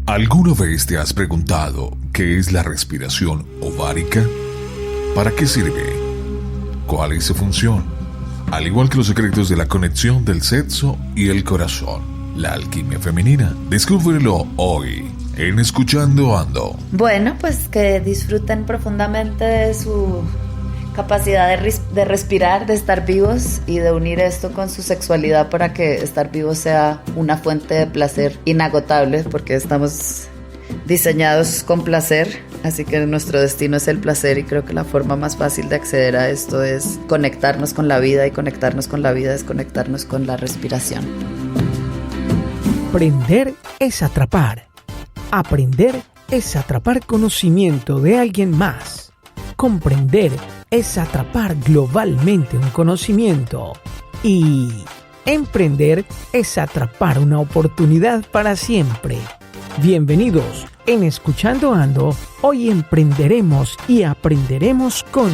¿Alguna vez te has preguntado qué es la respiración ovárica? ¿Para qué sirve? ¿Cuál es su función? Al igual que los secretos de la conexión del sexo y el corazón, la alquimia femenina. Descúbrelo hoy en Escuchando Ando. Bueno, pues que disfruten profundamente de su capacidad de respirar, de estar vivos y de unir esto con su sexualidad para que estar vivos sea una fuente de placer inagotable, porque estamos diseñados con placer, así que nuestro destino es el placer y creo que la forma más fácil de acceder a esto es conectarnos con la vida, y conectarnos con la vida es conectarnos con la respiración. Aprender es atrapar. Aprender es atrapar conocimiento de alguien más. Comprender es atrapar globalmente un conocimiento. Y emprender es atrapar una oportunidad para siempre. Bienvenidos en Escuchando Ando. Hoy emprenderemos y aprenderemos con...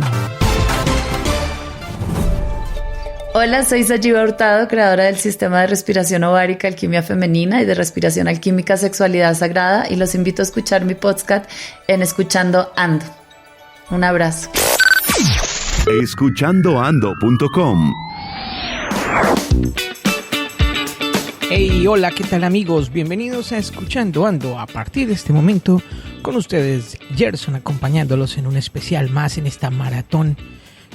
Hola, soy Sayiva Hurtado, creadora del sistema de respiración ovárica, alquimia femenina y de respiración alquímica, sexualidad sagrada, y los invito a escuchar mi podcast en Escuchando Ando. Un abrazo. Escuchandoando.com. Hey, hola, ¿qué tal amigos? Bienvenidos a Escuchando Ando. A partir de este momento, con ustedes, Gerson, acompañándolos en un especial más en esta maratón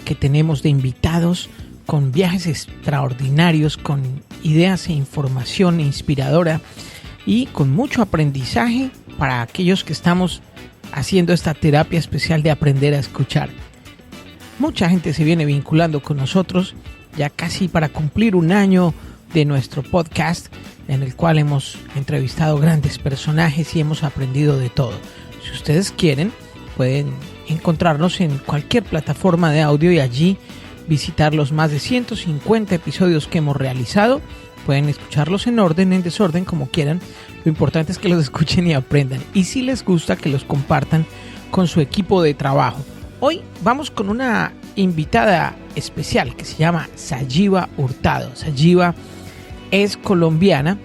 que tenemos de invitados con viajes extraordinarios, con ideas e información inspiradora y con mucho aprendizaje para aquellos que estamos haciendo esta terapia especial de aprender a escuchar. Mucha gente se viene vinculando con nosotros, ya casi para cumplir un año de nuestro podcast, en el cual hemos entrevistado grandes personajes y hemos aprendido de todo. Si ustedes quieren, pueden encontrarnos en cualquier plataforma de audio y allí visitar los más de 150 episodios que hemos realizado. Pueden escucharlos en orden, en desorden, como quieran. Lo importante es que los escuchen y aprendan. Y si les gusta, que los compartan con su equipo de trabajo. Hoy vamos con una invitada especial que se llama Sayiva Hurtado. Sayiva es colombiana.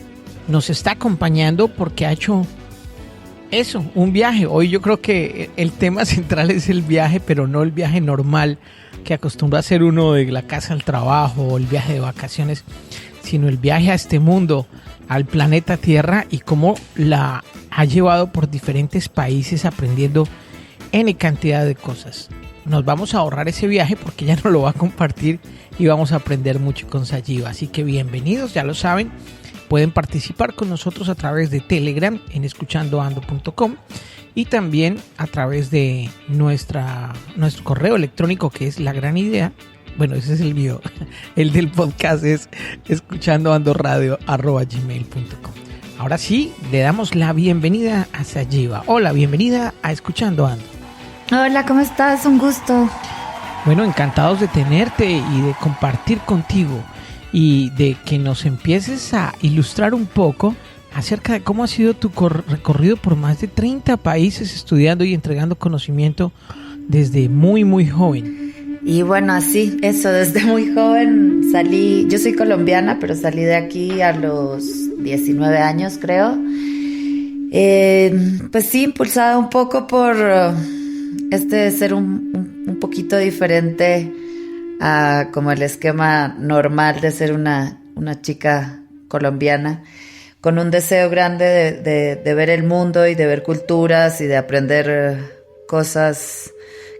Nos está acompañando porque ha hecho un viaje. Hoy yo creo que el tema central es el viaje, pero no el viaje normal que acostumbra a hacer uno de la casa al trabajo o el viaje de vacaciones, sino el viaje a este mundo, al planeta Tierra, y cómo la ha llevado por diferentes países aprendiendo N cantidad de cosas. Nos vamos a ahorrar ese viaje porque ella nos lo va a compartir y vamos a aprender mucho con Sayiva. Así que bienvenidos, ya lo saben. Pueden participar con nosotros a través de Telegram en escuchandoando.com y también a través de nuestro correo electrónico, que es La Gran Idea. Bueno, ese es el mío. El del podcast es escuchandoandoradio@gmail.com. Ahora sí, le damos la bienvenida a Sayiva. Hola, bienvenida a Escuchando Ando. Hola, ¿cómo estás? Un gusto. Bueno, encantados de tenerte y de compartir contigo y de que nos empieces a ilustrar un poco acerca de cómo ha sido tu recorrido por más de 30 países estudiando y entregando conocimiento desde muy, muy joven. Y bueno, así, eso, desde muy joven salí, yo soy colombiana, pero salí de aquí a los 19 años, creo. Pues sí, impulsada un poco por ser un poquito diferente a como el esquema normal de ser una chica colombiana, con un deseo grande de ver el mundo y de ver culturas y de aprender cosas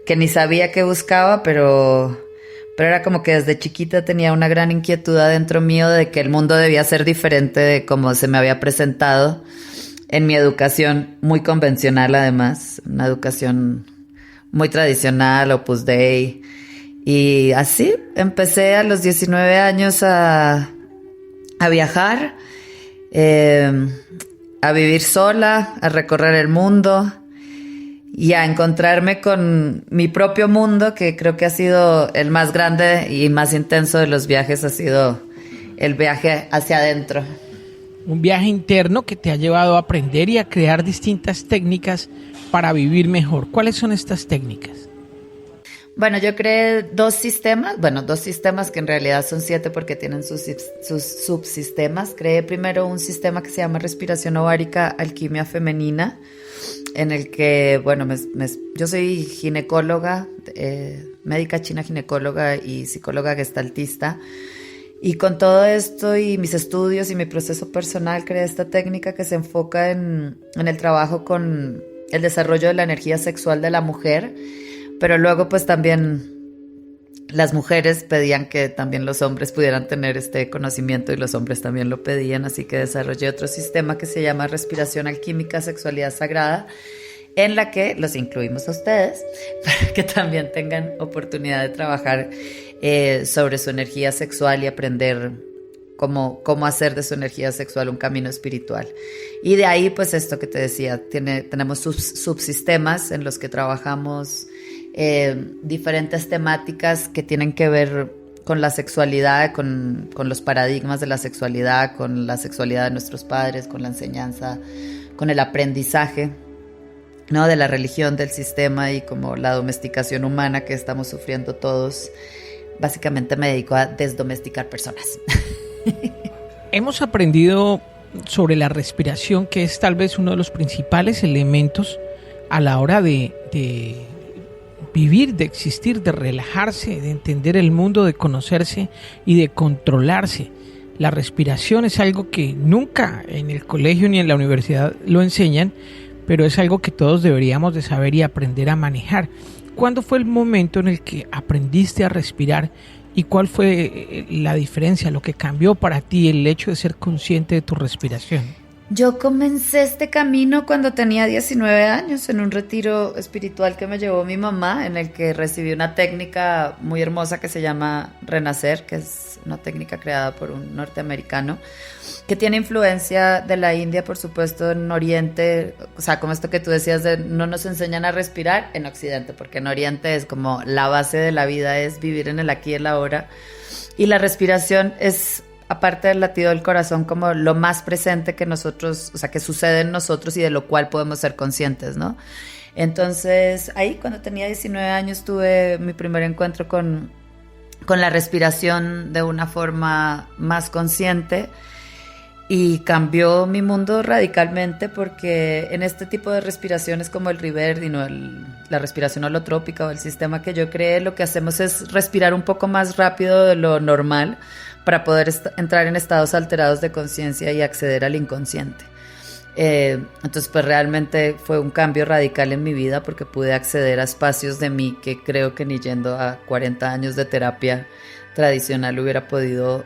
que ni sabía que buscaba, pero era como que desde chiquita tenía una gran inquietud adentro mío de que el mundo debía ser diferente de como se me había presentado en mi educación, muy convencional además, una educación muy tradicional, Opus Dei. Y así empecé a los 19 años a viajar, a vivir sola, a recorrer el mundo y a encontrarme con mi propio mundo, que creo que ha sido el más grande y más intenso de los viajes, ha sido el viaje hacia adentro. Un viaje interno que te ha llevado a aprender y a crear distintas técnicas para vivir mejor. ¿Cuáles son estas técnicas? Bueno, yo creé dos sistemas que en realidad son 7 porque tienen sus subsistemas. Creé primero un sistema que se llama respiración ovárica, alquimia femenina, en el que, bueno, yo soy ginecóloga, médica china ginecóloga y psicóloga gestaltista. Y con todo esto y mis estudios y mi proceso personal, creé esta técnica que se enfoca en el trabajo con el desarrollo de la energía sexual de la mujer. Pero luego pues también las mujeres pedían que también los hombres pudieran tener este conocimiento y los hombres también lo pedían, así que desarrollé otro sistema que se llama respiración alquímica, sexualidad sagrada, en la que los incluimos a ustedes para que también tengan oportunidad de trabajar sobre su energía sexual y aprender cómo hacer de su energía sexual un camino espiritual. Y de ahí pues esto que te decía, tenemos subsistemas en los que trabajamos diferentes temáticas que tienen que ver con la sexualidad, con los paradigmas de la sexualidad de nuestros padres, con la enseñanza, con el aprendizaje, ¿no? De la religión, del sistema y como la domesticación humana que estamos sufriendo todos. Básicamente me dedico a desdomesticar personas. Hemos aprendido sobre la respiración, que es tal vez uno de los principales elementos a la hora de vivir, de existir, de relajarse, de entender el mundo, de conocerse y de controlarse. La respiración es algo que nunca en el colegio ni en la universidad lo enseñan, pero es algo que todos deberíamos de saber y aprender a manejar. ¿Cuándo fue el momento en el que aprendiste a respirar y cuál fue la diferencia, lo que cambió para ti el hecho de ser consciente de tu respiración? Yo comencé este camino cuando tenía 19 años en un retiro espiritual que me llevó mi mamá, en el que recibí una técnica muy hermosa que se llama Renacer, que es una técnica creada por un norteamericano que tiene influencia de la India, por supuesto, en Oriente, o sea, como esto que tú decías de no nos enseñan a respirar en Occidente, porque en Oriente es como la base de la vida, es vivir en el aquí y el ahora, y la respiración es, aparte del latido del corazón, como lo más presente que nosotros, o sea, que sucede en nosotros y de lo cual podemos ser conscientes, ¿no? Entonces, ahí cuando tenía 19 años tuve mi primer encuentro con la respiración de una forma más consciente y cambió mi mundo radicalmente, porque en este tipo de respiraciones como el Riverdi, ¿no? La respiración holotrópica o el sistema que yo creé, lo que hacemos es respirar un poco más rápido de lo normal para poder entrar en estados alterados de conciencia y acceder al inconsciente. Entonces pues realmente fue un cambio radical en mi vida, porque pude acceder a espacios de mí que creo que ni yendo a 40 años de terapia tradicional hubiera podido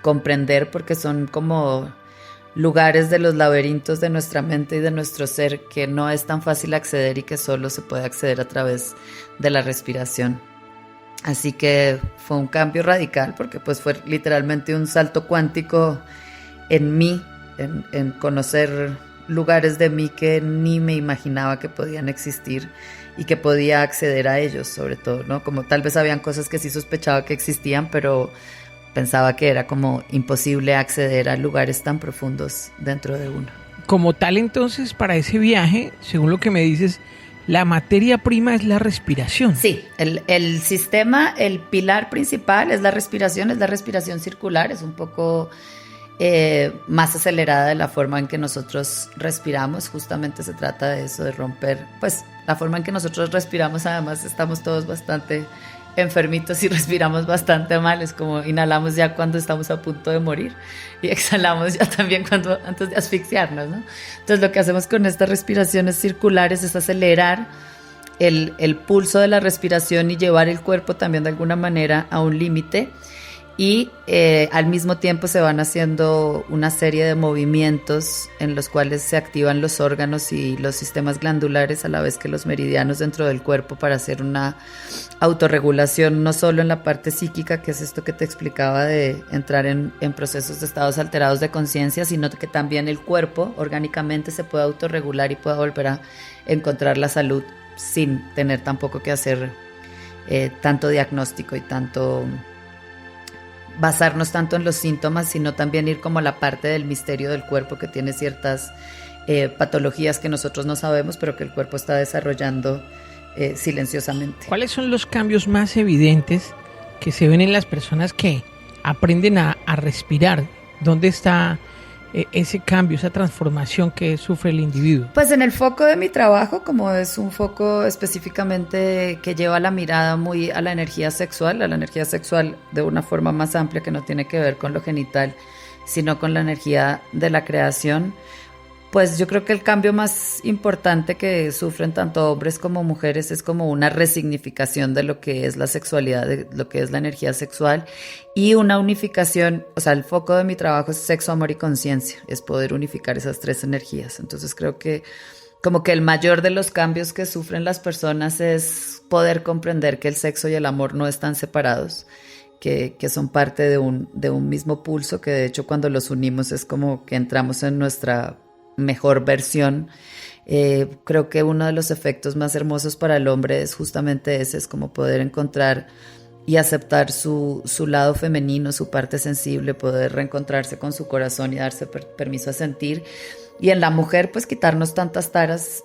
comprender, porque son como lugares de los laberintos de nuestra mente y de nuestro ser que no es tan fácil acceder y que solo se puede acceder a través de la respiración. Así que fue un cambio radical, porque pues fue literalmente un salto cuántico en mí, en conocer lugares de mí que ni me imaginaba que podían existir y que podía acceder a ellos, sobre todo, ¿no? Como tal vez habían cosas que sí sospechaba que existían, pero pensaba que era como imposible acceder a lugares tan profundos dentro de uno. Como tal, entonces, para ese viaje, según lo que me dices, la materia prima es la respiración. Sí, el sistema, el pilar principal es la respiración circular, es un poco más acelerada de la forma en que nosotros respiramos. Justamente se trata de eso, de romper, pues la forma en que nosotros respiramos. Además estamos todos bastante enfermitos y respiramos bastante mal, es como inhalamos ya cuando estamos a punto de morir y exhalamos ya también antes de asfixiarnos, ¿no? Entonces lo que hacemos con estas respiraciones circulares es acelerar el pulso de la respiración y llevar el cuerpo también de alguna manera a un límite, y al mismo tiempo se van haciendo una serie de movimientos en los cuales se activan los órganos y los sistemas glandulares a la vez que los meridianos dentro del cuerpo, para hacer una autorregulación no solo en la parte psíquica, que es esto que te explicaba de entrar en procesos de estados alterados de conciencia, sino que también el cuerpo orgánicamente se pueda autorregular y pueda volver a encontrar la salud sin tener tampoco que hacer tanto diagnóstico y basarnos tanto en los síntomas, sino también ir como a la parte del misterio del cuerpo, que tiene ciertas patologías que nosotros no sabemos, pero que el cuerpo está desarrollando silenciosamente. ¿Cuáles son los cambios más evidentes que se ven en las personas que aprenden a respirar? ¿Dónde está ese cambio, esa transformación que sufre el individuo? Pues en el foco de mi trabajo, como es un foco específicamente que lleva la mirada muy a la energía sexual de una forma más amplia que no tiene que ver con lo genital, sino con la energía de la creación, pues yo creo que el cambio más importante que sufren tanto hombres como mujeres es como una resignificación de lo que es la sexualidad, de lo que es la energía sexual y una unificación. O sea, el foco de mi trabajo es sexo, amor y conciencia, es poder unificar esas tres energías. Entonces creo que como que el mayor de los cambios que sufren las personas es poder comprender que el sexo y el amor no están separados, que son parte de un mismo pulso, que de hecho cuando los unimos es como que entramos en nuestra mejor versión. Creo que uno de los efectos más hermosos para el hombre es justamente ese, es como poder encontrar y aceptar su lado femenino, su parte sensible, poder reencontrarse con su corazón y darse permiso a sentir. Y en la mujer, pues quitarnos tantas taras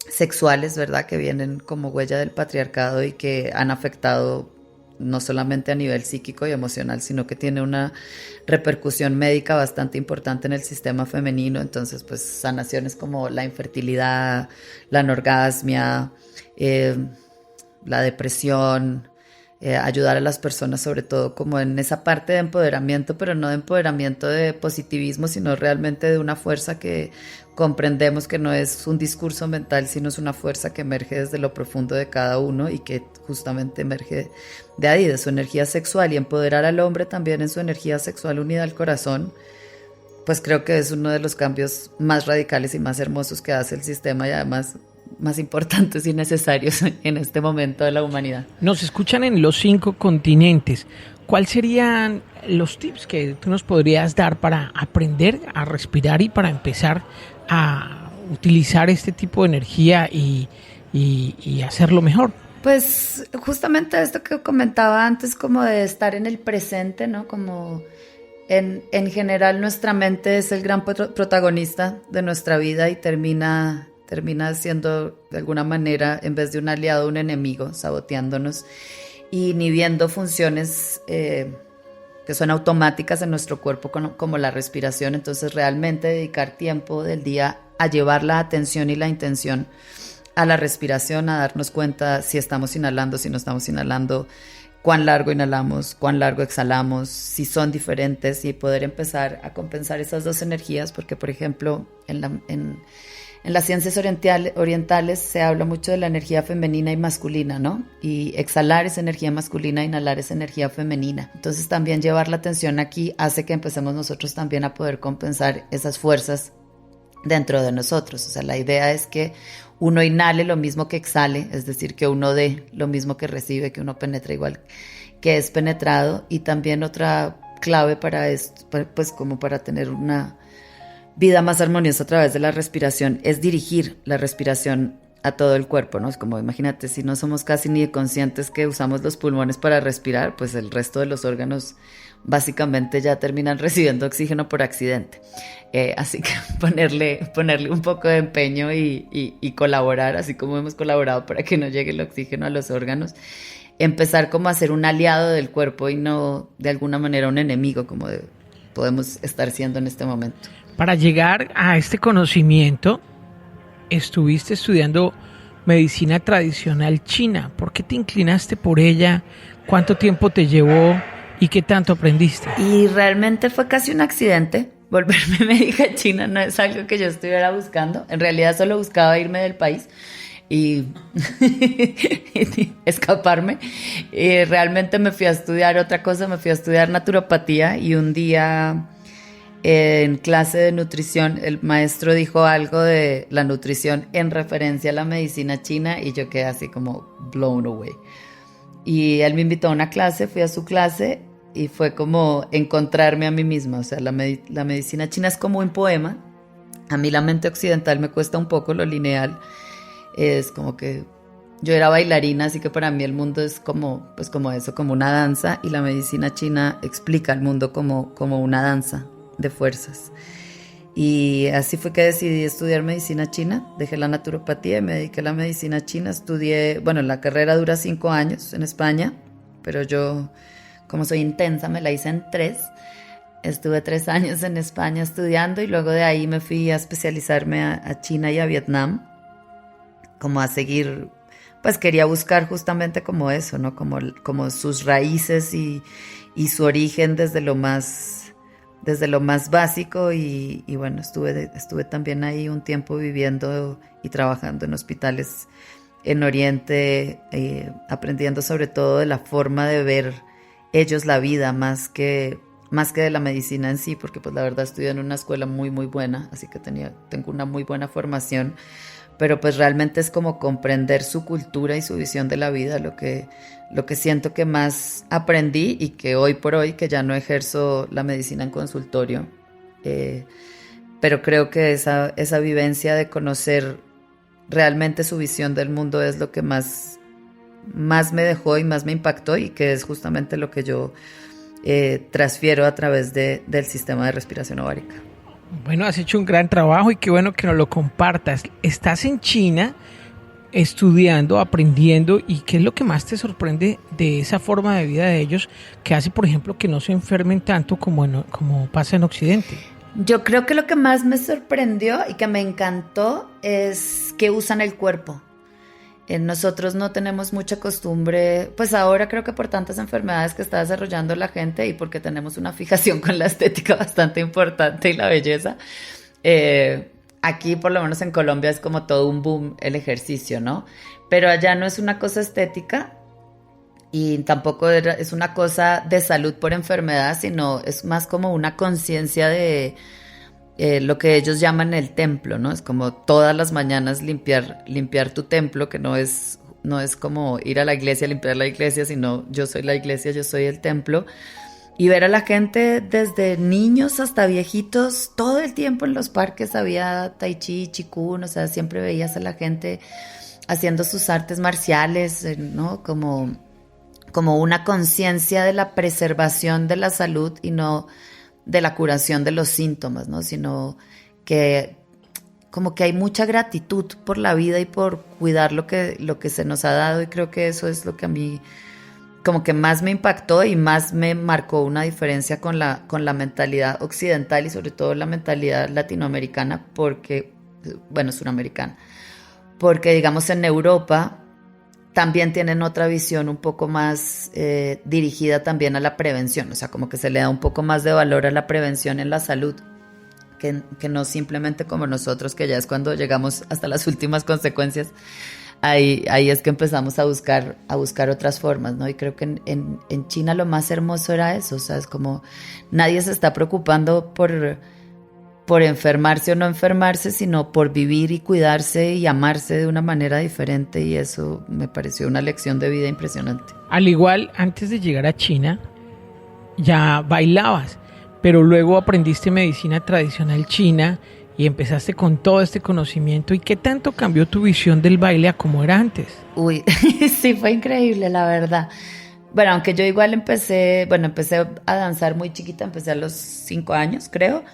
sexuales, ¿verdad?, que vienen como huella del patriarcado y que han afectado no solamente a nivel psíquico y emocional, sino que tiene una repercusión médica bastante importante en el sistema femenino. Entonces, pues sanaciones como la infertilidad, la anorgasmia, la depresión, ayudar a las personas sobre todo como en esa parte de empoderamiento, pero no de empoderamiento de positivismo, sino realmente de una fuerza que comprendemos que no es un discurso mental, sino es una fuerza que emerge desde lo profundo de cada uno y que justamente emerge de ahí, de su energía sexual, y empoderar al hombre también en su energía sexual unida al corazón, pues creo que es uno de los cambios más radicales y más hermosos que hace el sistema y además más importantes y necesarios en este momento de la humanidad. Nos escuchan en los 5 continentes. ¿Cuáles serían los tips que tú nos podrías dar para aprender a respirar y para empezar a utilizar este tipo de energía y hacerlo mejor? Pues justamente esto que comentaba antes, como de estar en el presente, ¿no? Como en general nuestra mente es el gran protagonista de nuestra vida y termina siendo de alguna manera, en vez de un aliado, un enemigo, saboteándonos, inhibiendo funciones que son automáticas en nuestro cuerpo, como la respiración. Entonces realmente dedicar tiempo del día a llevar la atención y la intención a la respiración, a darnos cuenta si estamos inhalando, si no estamos inhalando, cuán largo inhalamos, cuán largo exhalamos, si son diferentes, y poder empezar a compensar esas dos energías, porque por ejemplo en las ciencias orientales se habla mucho de la energía femenina y masculina, ¿no? Y exhalar es energía masculina, inhalar es energía femenina. Entonces también llevar la atención aquí hace que empecemos nosotros también a poder compensar esas fuerzas dentro de nosotros. O sea, la idea es que uno inhale lo mismo que exhale, es decir, que uno dé lo mismo que recibe, que uno penetre igual que es penetrado. Y también otra clave para esto, pues como para tener una vida más armoniosa a través de la respiración, es dirigir la respiración a todo el cuerpo, ¿no? Es como, imagínate, si no somos casi ni conscientes que usamos los pulmones para respirar, pues el resto de los órganos básicamente ya terminan recibiendo oxígeno por accidente. Así que ponerle un poco de empeño y colaborar, así como hemos colaborado para que no llegue el oxígeno a los órganos, empezar como a ser un aliado del cuerpo y no de alguna manera un enemigo, como podemos estar siendo en este momento. Para llegar a este conocimiento, estuviste estudiando medicina tradicional china. ¿Por qué te inclinaste por ella? ¿Cuánto tiempo te llevó? ¿Y qué tanto aprendiste? Y realmente fue casi un accidente. Volverme médica china no es algo que yo estuviera buscando. En realidad solo buscaba irme del país y escaparme. Realmente me fui a estudiar otra cosa, me fui a estudiar naturopatía, y un día en clase de nutrición el maestro dijo algo de la nutrición en referencia a la medicina china y yo quedé así como blown away. Y él me invitó a una clase, fui a su clase y fue como encontrarme a mí misma. O sea, la medicina china es como un poema. A mí la mente occidental me cuesta un poco lo lineal. Es como que yo era bailarina, así que para mí el mundo es como eso, como una danza, y la medicina china explica el mundo como una danza de fuerzas. Y así fue que decidí estudiar medicina china, dejé la naturopatía y me dediqué a la medicina china. Estudié, bueno, la carrera dura 5 años en España, pero yo, como soy intensa, me la hice en 3. Estuve 3 años en España estudiando y luego de ahí me fui a especializarme a China y a Vietnam, como a seguir, pues quería buscar justamente como eso, ¿no? Como sus raíces y su origen desde lo más básico y bueno, estuve también ahí un tiempo viviendo y trabajando en hospitales en Oriente, aprendiendo sobre todo de la forma de ver ellos la vida más que de la medicina en sí, porque pues la verdad estudié en una escuela muy muy buena, así que tengo una muy buena formación, pero pues realmente es como comprender su cultura y su visión de la vida, lo que siento que más aprendí y que hoy por hoy, que ya no ejerzo la medicina en consultorio, pero creo que esa vivencia de conocer realmente su visión del mundo es lo que más me dejó y más me impactó, y que es justamente lo que yo transfiero a través del sistema de respiración ovárica. Bueno, has hecho un gran trabajo y qué bueno que nos lo compartas. Estás en China estudiando, aprendiendo, y ¿qué es lo que más te sorprende de esa forma de vida de ellos que hace, por ejemplo, que no se enfermen tanto como pasa en Occidente? Yo creo que lo que más me sorprendió y que me encantó es que usan el cuerpo. Nosotros no tenemos mucha costumbre, pues ahora creo que por tantas enfermedades que está desarrollando la gente y porque tenemos una fijación con la estética bastante importante y la belleza, aquí por lo menos en Colombia es como todo un boom el ejercicio, ¿no? Pero allá no es una cosa estética y tampoco es una cosa de salud por enfermedad, sino es más como una conciencia de lo que ellos llaman el templo, ¿no? Es como todas las mañanas limpiar tu templo, que no es como ir a la iglesia a limpiar la iglesia, sino yo soy la iglesia, yo soy el templo. Y ver a la gente desde niños hasta viejitos, todo el tiempo en los parques había tai chi, chikun, o sea, siempre veías a la gente haciendo sus artes marciales, ¿no? Como una conciencia de la preservación de la salud y no de la curación de los síntomas, ¿no? Sino que como que hay mucha gratitud por la vida y por cuidar lo que se nos ha dado, y creo que eso es lo que a mí como que más me impactó y más me marcó una diferencia con la mentalidad occidental y sobre todo la mentalidad latinoamericana, porque, bueno, suramericana, porque digamos en Europa también tienen otra visión un poco más dirigida también a la prevención, o sea, como que se le da un poco más de valor a la prevención en la salud, que no simplemente como nosotros, que ya es cuando llegamos hasta las últimas consecuencias, ahí es que empezamos a buscar otras formas, ¿no? Y creo que en China lo más hermoso era eso, o sea, es como nadie se está preocupando por enfermarse o no enfermarse, sino por vivir y cuidarse y amarse de una manera diferente, y eso me pareció una lección de vida impresionante. Al igual, antes de llegar a China, ya bailabas, pero luego aprendiste medicina tradicional china y empezaste con todo este conocimiento. ¿Y qué tanto cambió tu visión del baile a como era antes? Uy, sí, fue increíble, la verdad. Bueno, aunque yo igual empecé a danzar muy chiquita, empecé a los 5 años, creo.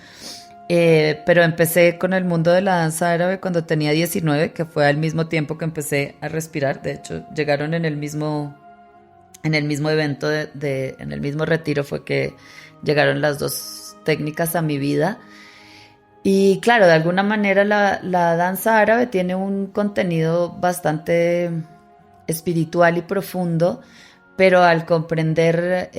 Pero empecé con el mundo de la danza árabe cuando tenía 19, que fue al mismo tiempo que empecé a respirar. De hecho, llegaron en el mismo evento, en el mismo retiro fue que llegaron las dos técnicas a mi vida. Y claro, de alguna manera la danza árabe tiene un contenido bastante espiritual y profundo, pero al comprender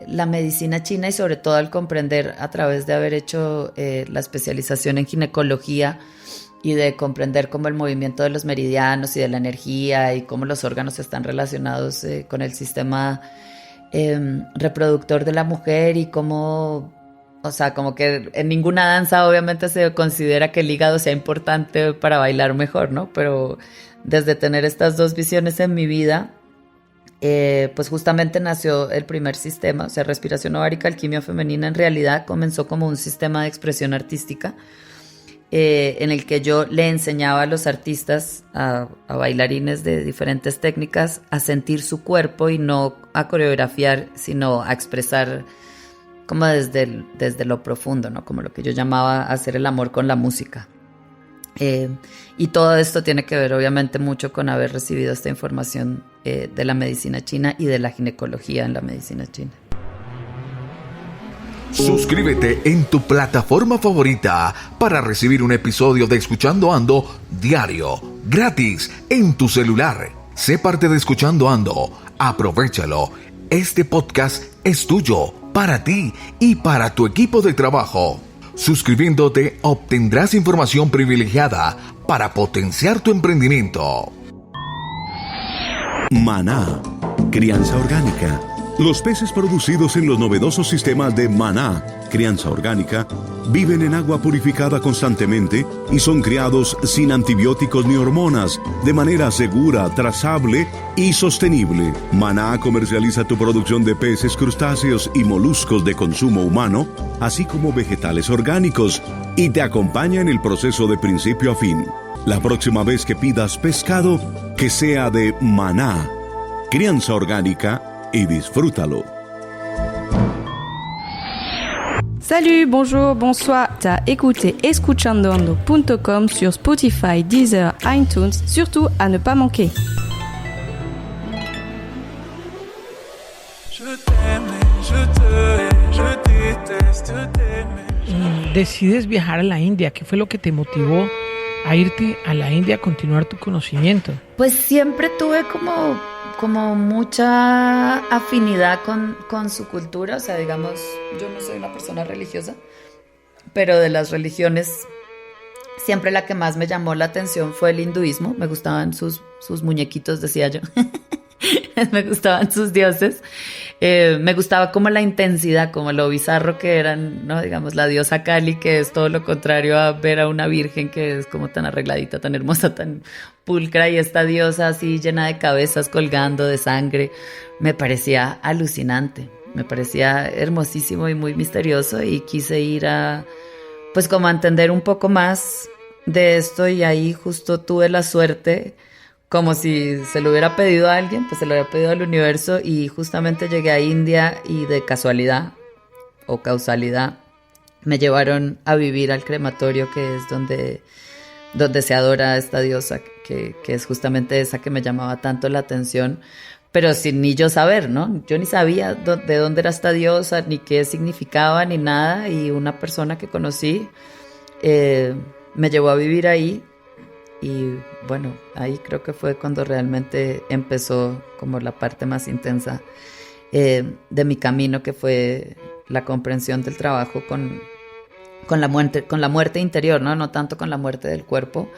la medicina china y sobre todo al comprender a través de haber hecho la especialización en ginecología y de comprender cómo el movimiento de los meridianos y de la energía y cómo los órganos están relacionados con el sistema reproductor de la mujer, y cómo, o sea, como que en ninguna danza obviamente se considera que el hígado sea importante para bailar mejor, ¿no? Pero desde tener estas dos visiones en mi vida, pues justamente nació el primer sistema, o sea, respiración ovárica, alquimia femenina, en realidad comenzó como un sistema de expresión artística en el que yo le enseñaba a los artistas, a bailarines de diferentes técnicas, a sentir su cuerpo y no a coreografiar, sino a expresar como desde lo profundo, ¿no? Como lo que yo llamaba hacer el amor con la música. Y todo esto tiene que ver obviamente mucho con haber recibido esta información de la medicina china y de la ginecología en la medicina china. Suscríbete en tu plataforma favorita para recibir un episodio de Escuchando Ando diario, gratis, en tu celular. Sé parte de Escuchando Ando. Aprovéchalo. Este podcast es tuyo, para ti y para tu equipo de trabajo. Suscribiéndote obtendrás información privilegiada para potenciar tu emprendimiento. Maná, crianza orgánica. Los peces producidos en los novedosos sistemas de Maná, crianza orgánica, viven en agua purificada constantemente y son criados sin antibióticos ni hormonas, de manera segura, trazable y sostenible. Maná comercializa tu producción de peces, crustáceos y moluscos de consumo humano, así como vegetales orgánicos, y te acompaña en el proceso de principio a fin. La próxima vez que pidas pescado, que sea de Maná, crianza orgánica, y disfrútalo. Salut, bonjour, bonsoir. T'as écouté escuchandoando.com sur Spotify, Deezer, iTunes, surtout à ne pas manquer. Decides viajar a la India. ¿Qué fue lo que te motivó a irte a la India a continuar tu conocimiento? Pues siempre tuve como mucha afinidad con su cultura. O sea, digamos, yo no soy una persona religiosa, pero de las religiones siempre la que más me llamó la atención fue el hinduismo. Me gustaban sus muñequitos, decía yo. Me gustaban sus dioses. Me gustaba como la intensidad, como lo bizarro que eran, ¿no? Digamos, la diosa Kali, que es todo lo contrario a ver a una virgen que es como tan arregladita, tan hermosa, tan pulcra, y esta diosa así llena de cabezas colgando de sangre. Me parecía alucinante, me parecía hermosísimo y muy misterioso, y quise ir pues como a entender un poco más de esto, y ahí justo tuve la suerte, como si se lo hubiera pedido a alguien, pues se lo había pedido al universo, y justamente llegué a India y de casualidad o causalidad me llevaron a vivir al crematorio, que es donde se adora a esta diosa, que es justamente esa que me llamaba tanto la atención, pero sin ni yo saber, ¿no? Yo ni sabía de dónde era esta diosa, ni qué significaba, ni nada, y una persona que conocí me llevó a vivir ahí. Y bueno, ahí creo que fue cuando realmente empezó como la parte más intensa de mi camino, que fue la comprensión del trabajo con la muerte interior, ¿no? No tanto con la muerte del cuerpo,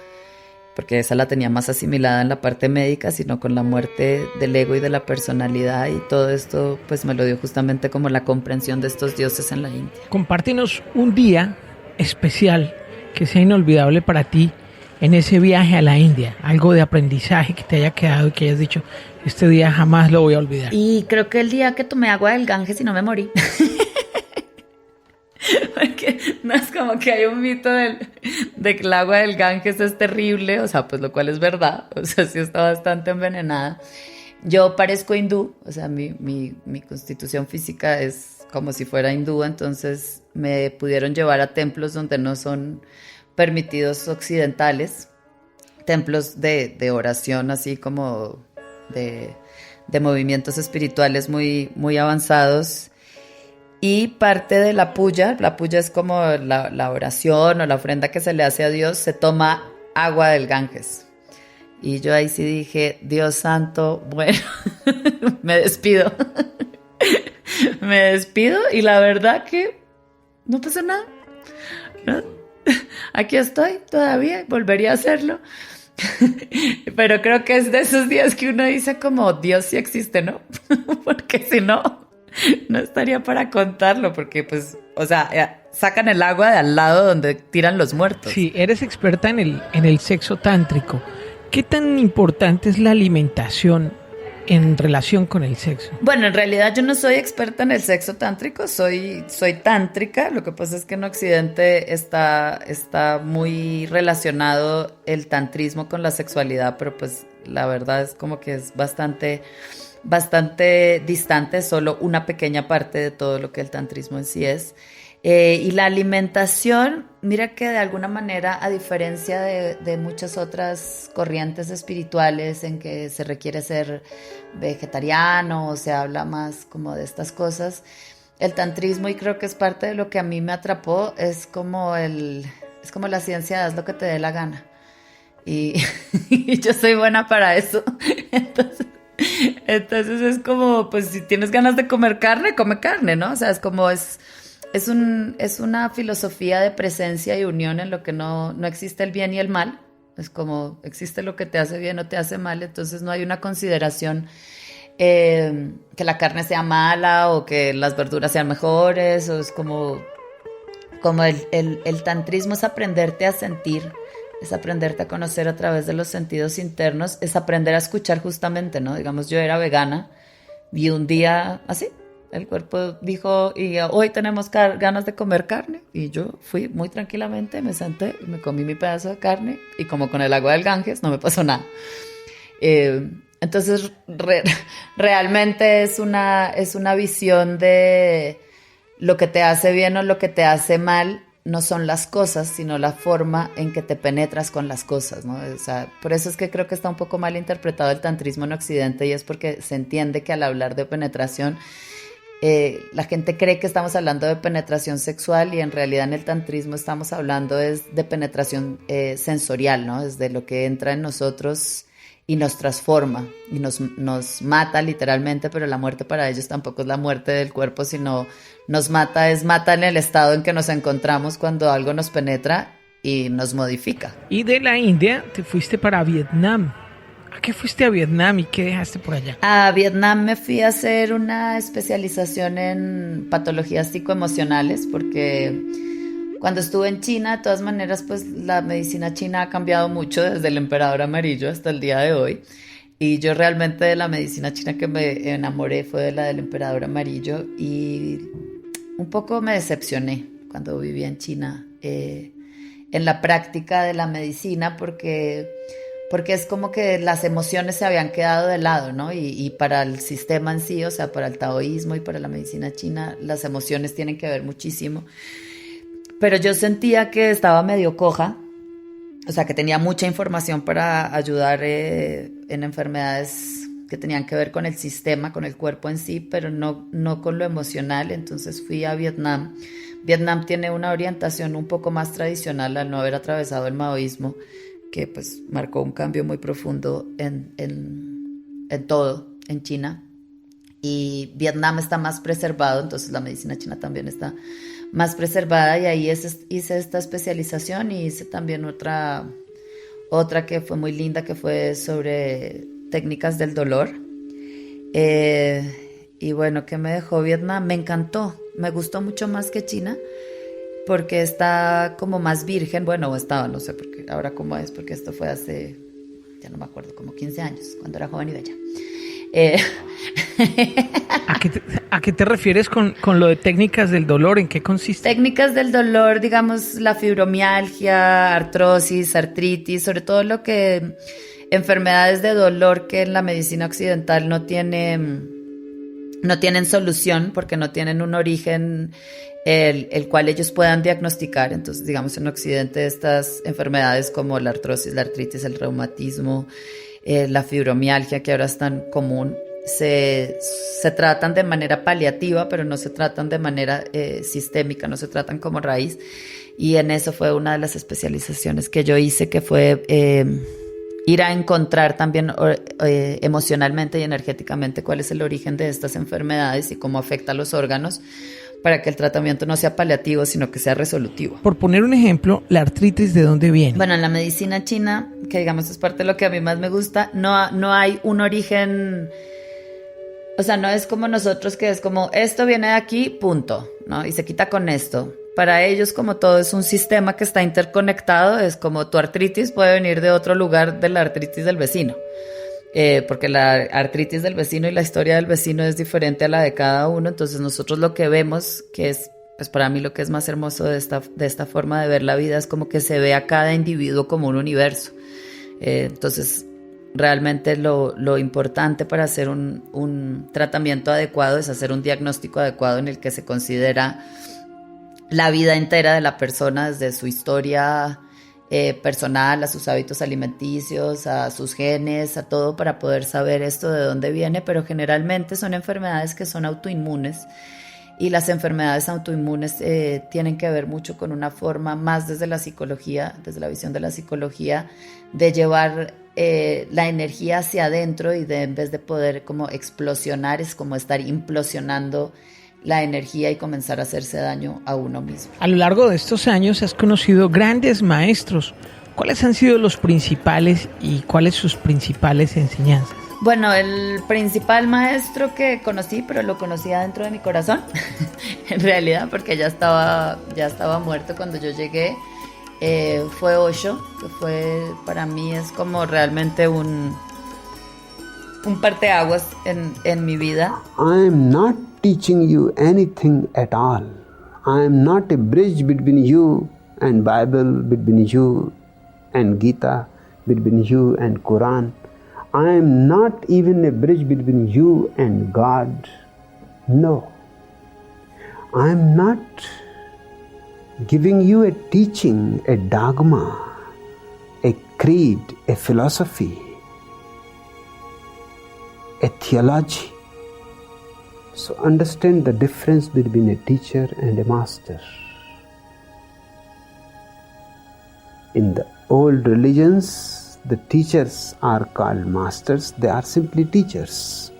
porque esa la tenía más asimilada en la parte médica, sino con la muerte del ego y de la personalidad, y todo esto pues me lo dio justamente como la comprensión de estos dioses en la India. Compártenos un día especial que sea inolvidable para ti en ese viaje a la India, algo de aprendizaje que te haya quedado y que hayas dicho, este día jamás lo voy a olvidar. Y creo que el día que tomé agua del Ganges y no me morí. Porque no es como que hay un mito de que el agua del Ganges es terrible, o sea, pues lo cual es verdad, o sea, sí está bastante envenenada. Yo parezco hindú, o sea, mi constitución física es como si fuera hindú, entonces me pudieron llevar a templos donde no son permitidos occidentales, templos de oración, así como de movimientos espirituales muy, muy avanzados. Y parte de la puya es como la oración o la ofrenda que se le hace a Dios, se toma agua del Ganges. Y yo ahí sí dije, Dios santo, bueno, me despido. Me despido, y la verdad que no pasó nada, ¿no? Aquí estoy todavía, volvería a hacerlo. Pero creo que es de esos días que uno dice como Dios sí existe, ¿no? Porque si no estaría para contarlo, porque pues, o sea, sacan el agua de al lado donde tiran los muertos. Sí, eres experta en el sexo tántrico. ¿Qué tan importante es la alimentación en relación con el sexo? Bueno, en realidad yo no soy experta en el sexo tántrico, soy tántrica. Lo que pasa es que en Occidente está muy relacionado el tantrismo con la sexualidad, pero pues la verdad es como que es bastante bastante distante, solo una pequeña parte de todo lo que el tantrismo en sí es. Y la alimentación, mira que de alguna manera, a diferencia de muchas otras corrientes espirituales en que se requiere ser vegetariano o se habla más como de estas cosas, el tantrismo, y creo que es parte de lo que a mí me atrapó, es como la ciencia de haz lo que te dé la gana. Y yo soy buena para eso. Entonces es como, pues si tienes ganas de comer carne, come carne, ¿no? O sea, es como es una filosofía de presencia y unión en lo que no existe el bien y el mal. Es como existe lo que te hace bien o te hace mal, entonces no hay una consideración que la carne sea mala o que las verduras sean mejores, o es como el tantrismo es aprenderte a sentir, es aprenderte a conocer a través de los sentidos internos, es aprender a escuchar justamente, ¿no? Digamos, yo era vegana y un día así, el cuerpo dijo, y hoy tenemos ganas de comer carne, y yo fui muy tranquilamente, me senté y me comí mi pedazo de carne, y como con el agua del Ganges no me pasó nada. Entonces realmente es una visión de lo que te hace bien o lo que te hace mal. No son las cosas, sino la forma en que te penetras con las cosas, ¿no? O sea, por eso es que creo que está un poco mal interpretado el tantrismo en Occidente, y es porque se entiende que al hablar de penetración, la gente cree que estamos hablando de penetración sexual, y en realidad en el tantrismo estamos hablando de penetración sensorial, ¿no? Es de lo que entra en nosotros y nos transforma y nos mata literalmente, pero la muerte para ellos tampoco es la muerte del cuerpo, sino nos mata en el estado en que nos encontramos cuando algo nos penetra y nos modifica. Y de la India te fuiste para Vietnam. ¿A qué fuiste a Vietnam y qué dejaste por allá? A Vietnam me fui a hacer una especialización en patologías psicoemocionales, porque cuando estuve en China, de todas maneras, pues la medicina china ha cambiado mucho desde el emperador amarillo hasta el día de hoy. Y yo realmente de la medicina china que me enamoré fue de la del emperador amarillo, y un poco me decepcioné cuando vivía en China en la práctica de la medicina, porque es como que las emociones se habían quedado de lado, ¿no? Y para el sistema en sí, o sea, para el taoísmo y para la medicina china, las emociones tienen que ver muchísimo. Pero yo sentía que estaba medio coja, o sea, que tenía mucha información para ayudar en enfermedades que tenían que ver con el sistema, con el cuerpo en sí, pero no con lo emocional. Entonces fui a Vietnam. Vietnam tiene una orientación un poco más tradicional al no haber atravesado el maoísmo, que pues marcó un cambio muy profundo en todo, en China. Y Vietnam está más preservado, entonces la medicina china también está más preservada, y ahí hice esta especialización, y hice también otra que fue muy linda, que fue sobre técnicas del dolor. Y bueno, ¿qué me dejó Vietnam? Me encantó, me gustó mucho más que China, porque está como más virgen, bueno, estaba, no sé porque ahora cómo es, porque esto fue hace, ya no me acuerdo, como 15 años, cuando era joven y bella. ¿A qué te refieres con lo de técnicas del dolor? ¿En qué consiste? Técnicas del dolor, digamos, la fibromialgia, artrosis, artritis, sobre todo enfermedades de dolor que en la medicina occidental no tienen solución, porque no tienen un origen el cual ellos puedan diagnosticar. Entonces, digamos, en Occidente estas enfermedades como la artrosis, la artritis, el reumatismo, la fibromialgia, que ahora es tan común, se tratan de manera paliativa, pero no se tratan de manera sistémica, no se tratan como raíz. Y en eso fue una de las especializaciones que yo hice, que fue ir a encontrar también emocionalmente y energéticamente cuál es el origen de estas enfermedades y cómo afecta a los órganos, para que el tratamiento no sea paliativo, sino que sea resolutivo. Por poner un ejemplo, ¿la artritis de dónde viene? Bueno, en la medicina china, que digamos es parte de lo que a mí más me gusta, no hay un origen, o sea, no es como nosotros, que es como esto viene de aquí, punto, ¿no? Y se quita con esto. Para ellos, como todo es un sistema que está interconectado, es como tu artritis puede venir de otro lugar de la artritis del vecino. Porque la artritis del vecino y la historia del vecino es diferente a la de cada uno. Entonces nosotros lo que vemos, que es, pues para mí lo que es más hermoso de esta forma de ver la vida, es como que se ve a cada individuo como un universo. Entonces realmente lo importante para hacer un tratamiento adecuado es hacer un diagnóstico adecuado en el que se considera la vida entera de la persona, desde su historia personal, a sus hábitos alimenticios, a sus genes, a todo, para poder saber esto de dónde viene, pero generalmente son enfermedades que son autoinmunes, y las enfermedades autoinmunes tienen que ver mucho con una forma más desde la psicología, desde la visión de la psicología, de llevar la energía hacia adentro, y en vez de poder como explosionar, es como estar implosionando la energía y comenzar a hacerse daño a uno mismo. A lo largo de estos años has conocido grandes maestros. ¿Cuáles han sido los principales y cuáles sus principales enseñanzas? Bueno, el principal maestro que conocí, pero lo conocía dentro de mi corazón, en realidad, porque ya estaba muerto cuando yo llegué, fue Osho, que fue, para mí es como realmente un parteaguas en mi vida. I am not teaching you anything at all. I am not a bridge between you and Bible, between you and Gita, between you and Quran. I am not even a bridge between you and God. No. I am not giving you a teaching, a dogma, a creed, a philosophy, a theology. So understand the difference between a teacher and a master. In the old religions, the teachers are called masters. They are simply teachers.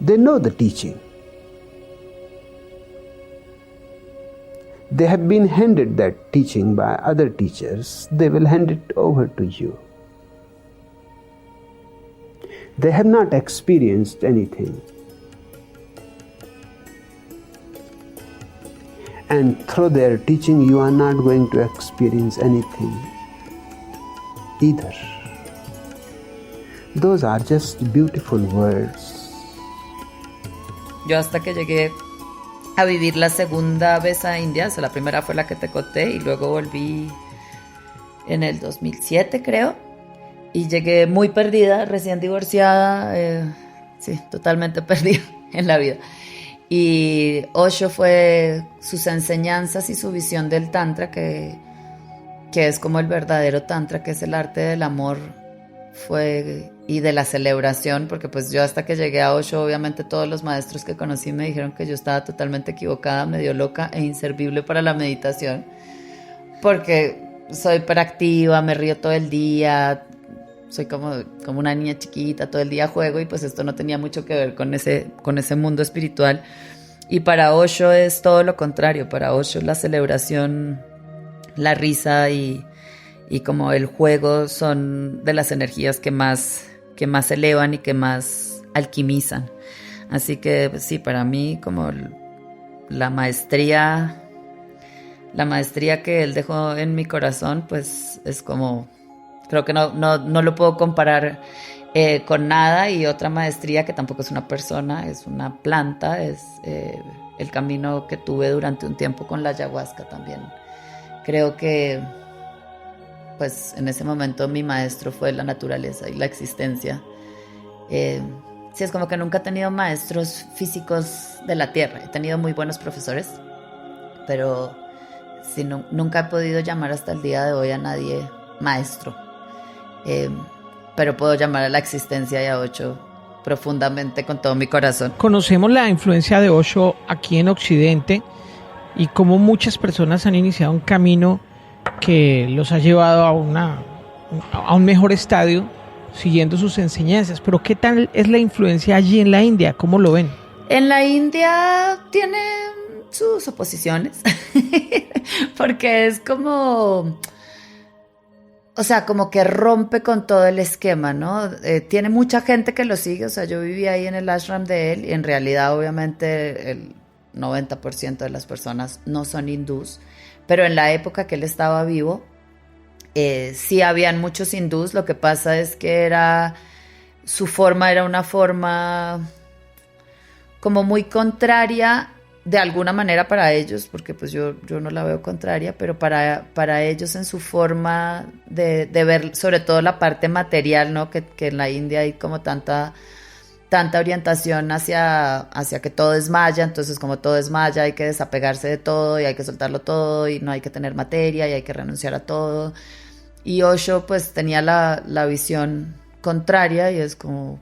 They know the teaching. They have been handed that teaching by other teachers. They will hand it over to you. They have not experienced anything. And through their teaching, you are not going to experience anything either. Those are just beautiful words. Yo hasta que llegué a vivir la segunda vez a India, o sea, la primera fue la que te conté, y luego volví en el 2007, creo. Y llegué muy perdida, recién divorciada, sí, totalmente perdida en la vida. Y Osho fue sus enseñanzas y su visión del Tantra, que es como el verdadero Tantra, que es el arte del amor, y de la celebración, porque pues yo hasta que llegué a Osho, obviamente todos los maestros que conocí me dijeron que yo estaba totalmente equivocada, medio loca e inservible para la meditación, porque soy hiperactiva, me río todo el día, soy como una niña chiquita, todo el día juego, y pues esto no tenía mucho que ver con ese mundo espiritual. Y para Osho es todo lo contrario. Para Osho la celebración, la risa y como el juego son de las energías que más elevan y que más alquimizan. Así que pues, sí, para mí como la maestría que él dejó en mi corazón, pues es como... Creo que no lo puedo comparar con nada. Y otra maestría que tampoco es una persona, es una planta, es el camino que tuve durante un tiempo con la ayahuasca también. Creo que pues en ese momento mi maestro fue la naturaleza y la existencia. Sí, es como que nunca he tenido maestros físicos de la tierra. He tenido muy buenos profesores, pero sí, nunca he podido llamar hasta el día de hoy a nadie maestro. Pero puedo llamar a la existencia y a Osho profundamente con todo mi corazón. Conocemos la influencia de Osho aquí en Occidente y cómo muchas personas han iniciado un camino que los ha llevado a un mejor estadio siguiendo sus enseñanzas. Pero ¿qué tal es la influencia allí en la India? ¿Cómo lo ven? En la India tiene sus oposiciones porque es como... O sea, como que rompe con todo el esquema, ¿no? Tiene mucha gente que lo sigue. O sea, yo viví ahí en el ashram de él y en realidad obviamente el 90% de las personas no son hindús. Pero en la época que él estaba vivo, sí habían muchos hindús. Lo que pasa es que su forma era una forma como muy contraria de alguna manera para ellos, porque pues yo no la veo contraria, pero para ellos en su forma de ver sobre todo la parte material, ¿no? Que en la India hay como tanta orientación hacia que todo es maya, entonces como todo es maya hay que desapegarse de todo y hay que soltarlo todo y no hay que tener materia y hay que renunciar a todo. Y Osho pues tenía la visión contraria y es como,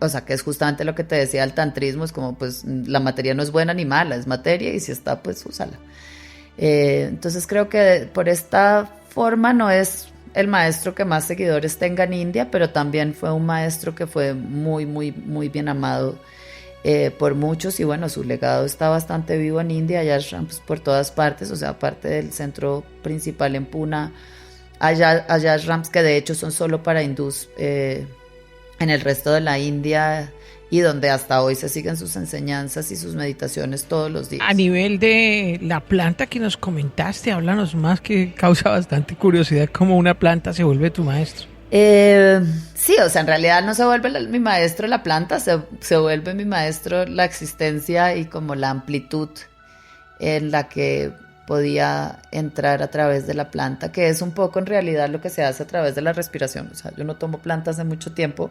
o sea, que es justamente lo que te decía el tantrismo, es como pues la materia no es buena ni mala, es materia y si está pues úsala. Entonces creo que por esta forma no es el maestro que más seguidores tenga en India, pero también fue un maestro que fue muy, muy, muy bien amado por muchos y bueno, su legado está bastante vivo en India, hay ashrams por todas partes, o sea, aparte del centro principal en Pune, hay ashrams que de hecho son solo para hindús en el resto de la India y donde hasta hoy se siguen sus enseñanzas y sus meditaciones todos los días. A nivel de la planta que nos comentaste, háblanos más, que causa bastante curiosidad cómo una planta se vuelve tu maestro. Sí, o sea, en realidad no se vuelve mi maestro la planta, se vuelve mi maestro la existencia y como la amplitud en la que podía entrar a través de la planta, que es un poco en realidad lo que se hace a través de la respiración. O sea, yo no tomo plantas hace mucho tiempo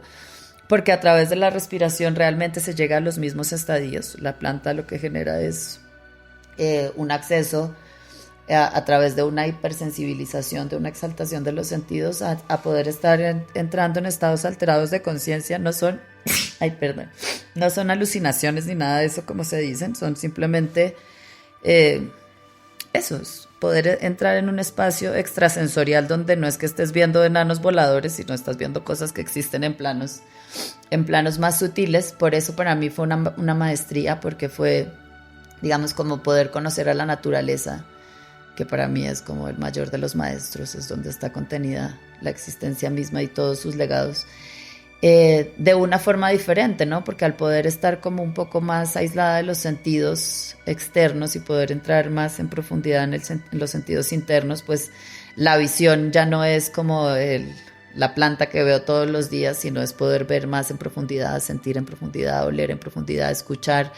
porque a través de la respiración realmente se llega a los mismos estadios. La planta lo que genera es un acceso a través de una hipersensibilización, de una exaltación de los sentidos a poder estar entrando en estados alterados de conciencia. No son, no son alucinaciones ni nada de eso como se dicen, son simplemente eso, es poder entrar en un espacio extrasensorial donde no es que estés viendo enanos voladores, sino estás viendo cosas que existen en planos más sutiles. Por eso para mí fue una maestría, porque fue, digamos, como poder conocer a la naturaleza, que para mí es como el mayor de los maestros, es donde está contenida la existencia misma y todos sus legados, de una forma diferente, ¿no? Porque al poder estar como un poco más aislada de los sentidos externos y poder entrar más en profundidad en los sentidos internos, pues la visión ya no es como la planta que veo todos los días, sino es poder ver más en profundidad, sentir en profundidad, oler en profundidad, escuchar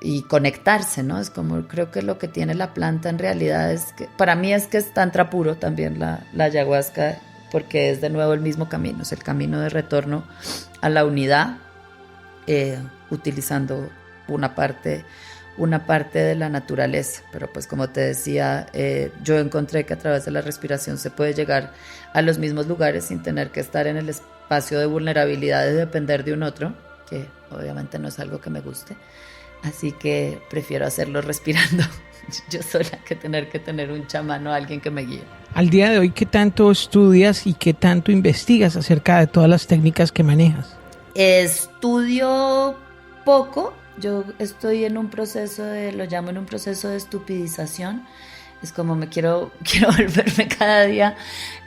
y conectarse, ¿no? Es como, creo que lo que tiene la planta en realidad es que, para mí es que es tantra puro también la ayahuasca, porque es de nuevo el mismo camino, es el camino de retorno a la unidad, utilizando una parte de la naturaleza. Pero pues como te decía, yo encontré que a través de la respiración se puede llegar a los mismos lugares sin tener que estar en el espacio de vulnerabilidad de depender de un otro, que obviamente no es algo que me guste, así que prefiero hacerlo respirando yo sola que tener un chamán o alguien que me guíe. Al día de hoy, ¿qué tanto estudias y qué tanto investigas acerca de todas las técnicas que manejas? Estudio poco. Yo estoy en un proceso lo llamo en un proceso de estupidización. Es como quiero volverme cada día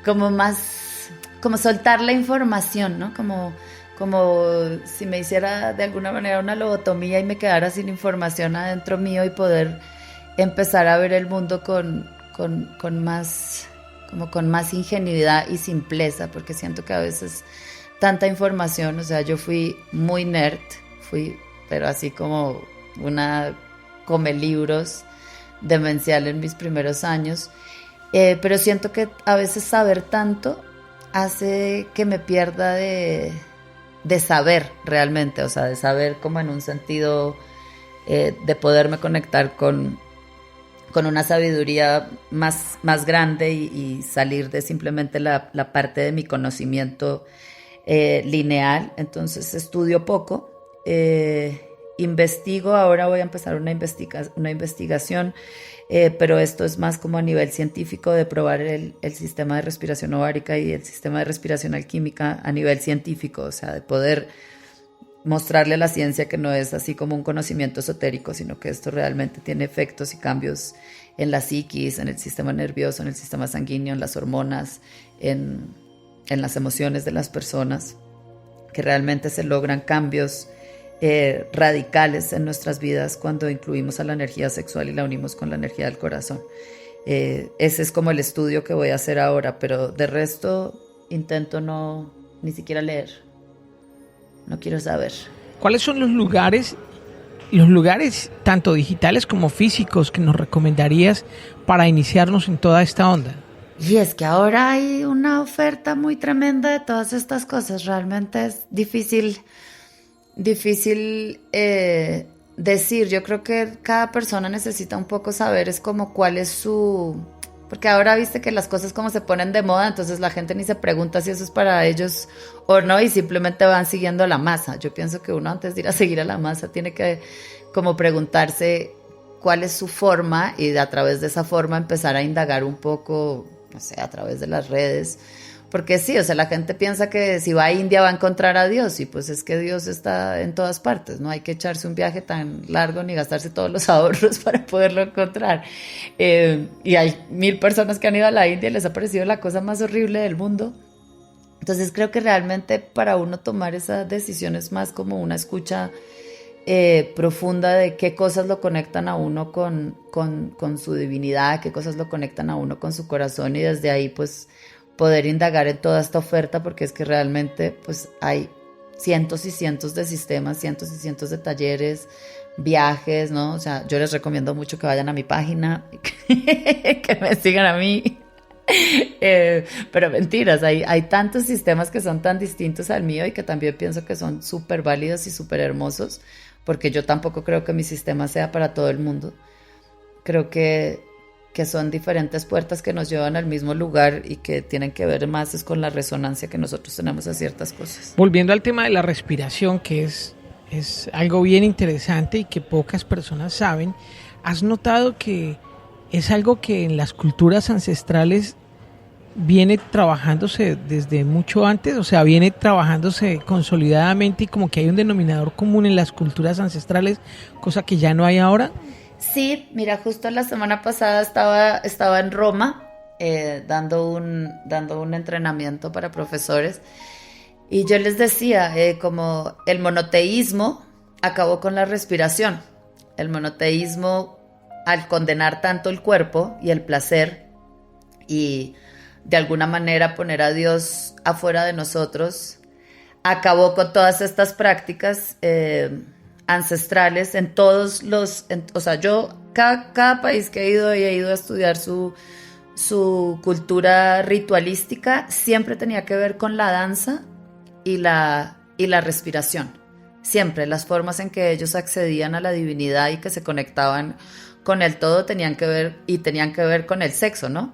como más, como soltar la información, ¿no? Como si me hiciera de alguna manera una lobotomía y me quedara sin información adentro mío y poder empezar a ver el mundo con más, como con más ingenuidad y simpleza, porque siento que a veces tanta información, o sea, yo fui muy nerd, pero así como una come libros demencial en mis primeros años, pero siento que a veces saber tanto hace que me pierda de saber realmente, o sea, de saber como en un sentido de poderme conectar con una sabiduría más grande y salir de simplemente la parte de mi conocimiento lineal. Entonces estudio poco, investigo, ahora voy a empezar una investigación, pero esto es más como a nivel científico, de probar el sistema de respiración ovárica y el sistema de respiración alquímica a nivel científico, o sea, de poder mostrarle a la ciencia que no es así como un conocimiento esotérico, sino que esto realmente tiene efectos y cambios en la psiquis, en el sistema nervioso, en el sistema sanguíneo, en las hormonas, en las emociones de las personas, que realmente se logran cambios radicales en nuestras vidas cuando incluimos a la energía sexual y la unimos con la energía del corazón. Ese es como el estudio que voy a hacer ahora, pero de resto intento ni siquiera leer. No quiero saber. ¿Cuáles son los lugares los lugares tanto digitales como físicos que nos recomendarías para iniciarnos en toda esta onda? Y es que ahora hay una oferta muy tremenda de todas estas cosas. Realmente es difícil decir. Yo creo que cada persona necesita un poco saber es como cuál es su... Porque ahora viste que las cosas como se ponen de moda, entonces la gente ni se pregunta si eso es para ellos o no y simplemente van siguiendo la masa. Yo pienso que uno antes de ir a seguir a la masa tiene que como preguntarse cuál es su forma y a través de esa forma empezar a indagar un poco, no sé, a través de las redes. Porque sí, o sea, la gente piensa que si va a India va a encontrar a Dios y pues es que Dios está en todas partes, no hay que echarse un viaje tan largo ni gastarse todos los ahorros para poderlo encontrar. Y hay 1000 personas que han ido a la India y les ha parecido la cosa más horrible del mundo. Entonces creo que realmente para uno tomar esa decisión es más como una escucha profunda de qué cosas lo conectan a uno con su divinidad, qué cosas lo conectan a uno con su corazón y desde ahí pues poder indagar en toda esta oferta, porque es que realmente pues hay cientos y cientos de sistemas, cientos y cientos de talleres, viajes, ¿no? O sea, yo les recomiendo mucho que vayan a mi página, que me sigan a mí. Pero mentiras, hay tantos sistemas que son tan distintos al mío y que también pienso que son súper válidos y súper hermosos, porque yo tampoco creo que mi sistema sea para todo el mundo. Creo que son diferentes puertas que nos llevan al mismo lugar y que tienen que ver más es con la resonancia que nosotros tenemos a ciertas cosas. Volviendo al tema de la respiración, que es algo bien interesante y que pocas personas saben, ¿has notado que es algo que en las culturas ancestrales viene trabajándose desde mucho antes? O sea, viene trabajándose consolidadamente y como que hay un denominador común en las culturas ancestrales, cosa que ya no hay ahora. Sí, mira, justo la semana pasada estaba en Roma dando un entrenamiento para profesores y yo les decía como el monoteísmo acabó con la respiración. El monoteísmo, al condenar tanto el cuerpo y el placer y de alguna manera poner a Dios afuera de nosotros, acabó con todas estas prácticas ancestrales en todos los... o sea, yo, cada país que he ido a estudiar su cultura ritualística, siempre tenía que ver con la danza y la respiración. Siempre, las formas en que ellos accedían a la divinidad y que se conectaban con el todo tenían que ver con el sexo, ¿no?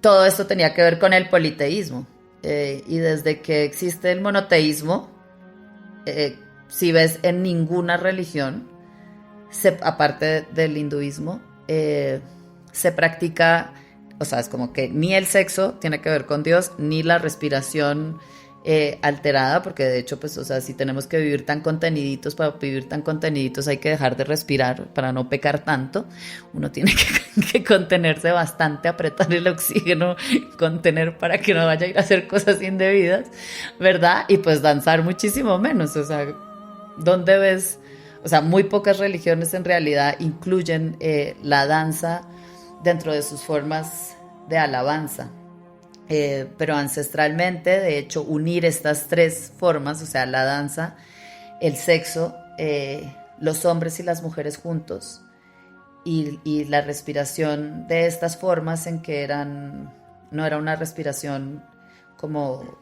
Todo esto tenía que ver con el politeísmo. Y desde que existe el monoteísmo, si ves en ninguna religión, aparte del hinduismo, se practica, o sea, es como que ni el sexo tiene que ver con Dios, ni la respiración alterada, porque de hecho, pues, o sea, si tenemos que vivir tan conteniditos, para vivir tan conteniditos hay que dejar de respirar para no pecar tanto. Uno tiene que contenerse bastante, apretar el oxígeno, contener para que no vaya a ir a hacer cosas indebidas, ¿verdad? Y pues danzar muchísimo menos, o sea, ¿dónde ves? O sea, muy pocas religiones en realidad incluyen la danza dentro de sus formas de alabanza. Pero ancestralmente, de hecho, unir estas tres formas, o sea, la danza, el sexo, los hombres y las mujeres juntos, y la respiración de estas formas en que no era una respiración como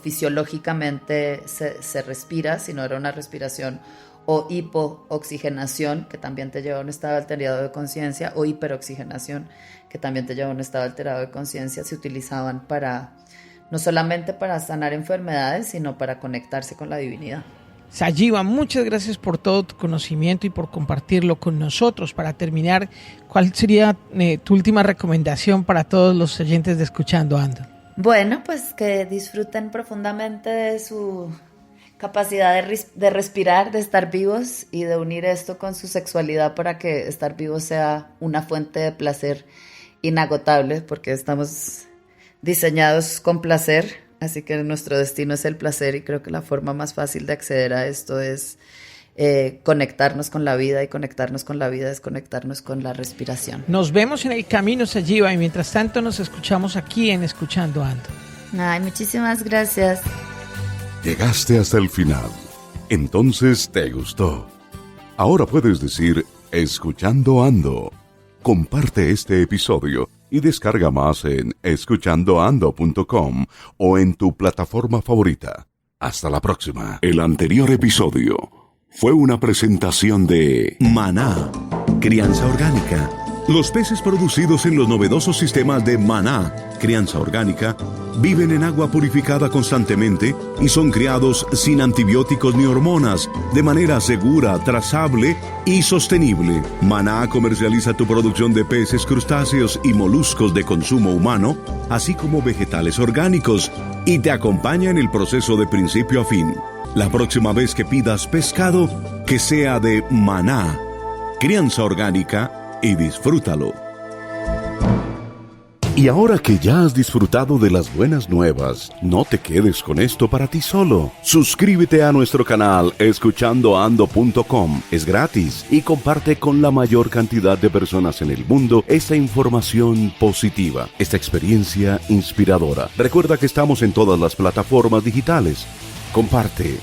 fisiológicamente se respira, sino era una respiración o hipooxigenación, que también te lleva a un estado alterado de conciencia, o hiperoxigenación, que también te lleva a un estado alterado de conciencia, se utilizaban no solamente para sanar enfermedades, sino para conectarse con la divinidad. Sayiva, muchas gracias por todo tu conocimiento y por compartirlo con nosotros. Para terminar, ¿cuál sería tu última recomendación para todos los oyentes de Escuchando Ando? Bueno, pues que disfruten profundamente de su capacidad de respirar, de estar vivos y de unir esto con su sexualidad para que estar vivos sea una fuente de placer inagotable, porque estamos diseñados con placer, así que nuestro destino es el placer y creo que la forma más fácil de acceder a esto es conectarnos con la vida, y conectarnos con la vida es conectarnos con la respiración. Nos vemos en el camino, Sayiva, y mientras tanto nos escuchamos aquí en Escuchando Ando. Ay, muchísimas gracias. Llegaste hasta el final. Entonces te gustó. Ahora puedes decir, escuchando ando. Comparte este episodio y descarga más en escuchandoando.com o en tu plataforma favorita. Hasta la próxima. El anterior episodio fue una presentación de Maná, crianza orgánica. Los peces producidos en los novedosos sistemas de Maná, crianza orgánica, viven en agua purificada constantemente y son criados sin antibióticos ni hormonas, de manera segura, trazable y sostenible. Maná comercializa tu producción de peces, crustáceos y moluscos de consumo humano, así como vegetales orgánicos, y te acompaña en el proceso de principio a fin. La próxima vez que pidas pescado, que sea de Maná, crianza orgánica, y disfrútalo. Y ahora que ya has disfrutado de las buenas nuevas, no te quedes con esto para ti solo. Suscríbete a nuestro canal escuchandoando.com. Es gratis y comparte con la mayor cantidad de personas en el mundo esta información positiva, esta experiencia inspiradora. Recuerda que estamos en todas las plataformas digitales. Comparte.